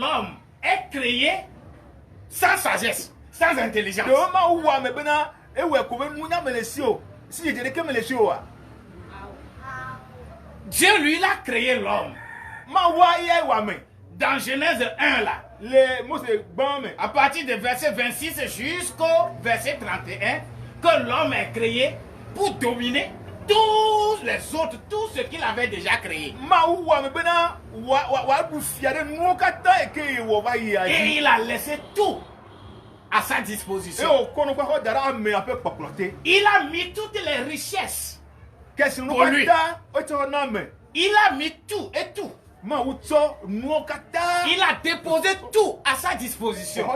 l'homme est créé sans sagesse, sans intelligence. Dieu, lui, il a créé l'homme. Dans Genèse 1, là, à partir du verset 26 jusqu'au verset 31, que l'homme est créé pour dominer tous les autres, tout ce qu'il avait déjà créé. Et il a laissé tout à sa disposition. Il a mis toutes les richesses pour lui. Il a mis tout et tout. Il a déposé tout à sa disposition.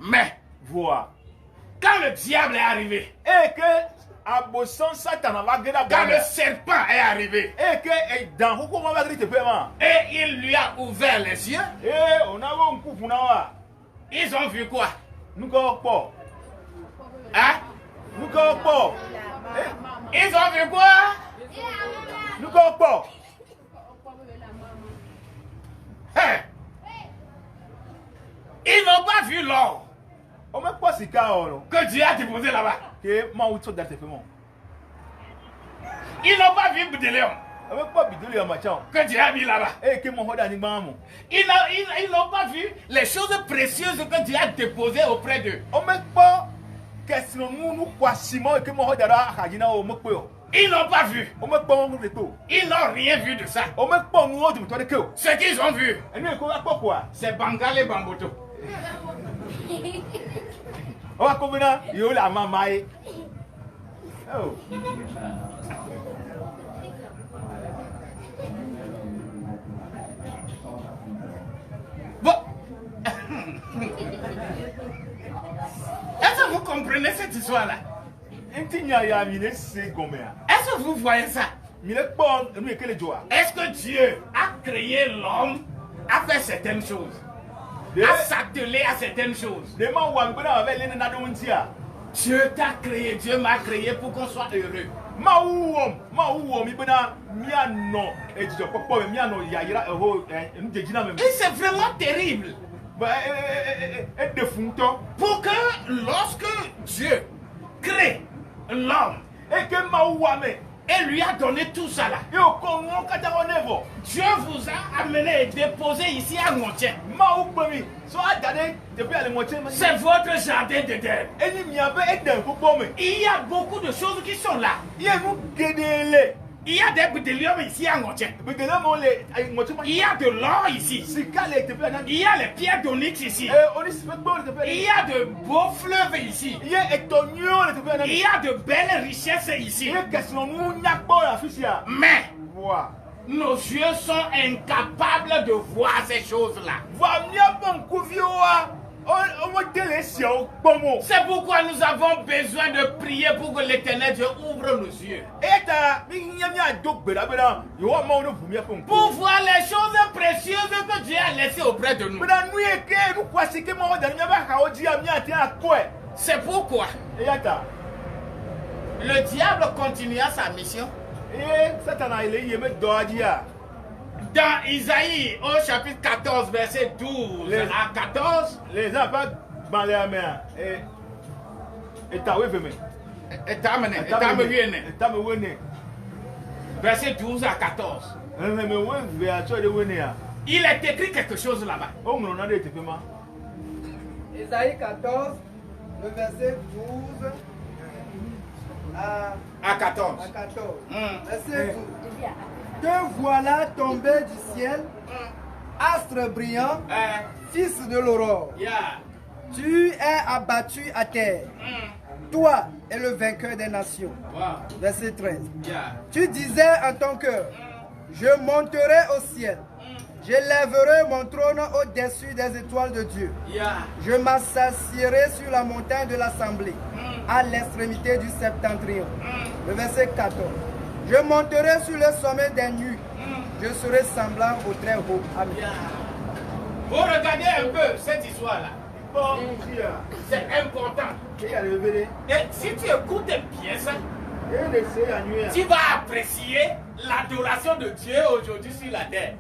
Mais, quand le diable est arrivé, quand le serpent est arrivé, et il lui a ouvert les yeux, ils ont vu quoi? Hein? Ils ont vu quoi? Hein? Ils n'ont pas vu l'or que Dieu a déposé là-bas. Ils n'ont pas vu Bidéléon que Dieu a mis là-bas. Ils n'ont pas vu les choses précieuses que Dieu a déposées auprès d'eux. Ils n'ont pas vu. Ils n'ont rien vu de ça. Ce qu'ils ont vu, c'est Bangal et Bamboto. Bon. Est-ce que vous comprenez cette histoire-là? Est-ce que vous voyez ça? Est-ce que Dieu a créé l'homme à faire certaines choses, à s'atteler à certaines choses? Dieu t'a créé, Dieu m'a créé pour qu'on soit heureux. Et c'est vraiment terrible. Pour que lorsque Dieu crée l'homme et lui a donné tout ça là, Dieu vous a amené et déposé ici à Ngontien. C'est votre jardin d'Éden. Il y a beaucoup de choses qui sont là. Il y a des bouteilles ici à Ngontien. Il y a de l'or ici. Il y a les pierres d'onyx ici. Il y a de beaux fleuves ici. Il y a de belles richesses ici. Mais nos yeux sont incapables de voir ces choses-là. C'est pourquoi nous avons besoin de prier pour que l'Éternel Dieu ouvre nos yeux. Pour voir les choses précieuses que Dieu a laissées auprès de nous. C'est pourquoi le diable continua sa mission. Dans Isaïe, au chapitre 14, verset 12 à 14, verset 12 à 14. Il est écrit quelque chose là-bas. Isaïe 14, le verset 12 à 14. Verset 12. Te voilà tombé du ciel, astre brillant, fils de l'aurore. Tu es abattu à terre, toi es le vainqueur des nations. Verset 13. Tu disais en ton cœur, je monterai au ciel, j'élèverai mon trône au-dessus des étoiles de Dieu. Je m'assasierai sur la montagne de l'assemblée, à l'extrémité du septentrion. Le verset 14. Je monterai sur le sommet des nues. Je serai semblant au très haut. Amen. Vous regardez un peu cette histoire-là. C'est important. Et si tu écoutes bien ça, tu vas apprécier l'adoration de Dieu aujourd'hui sur la terre.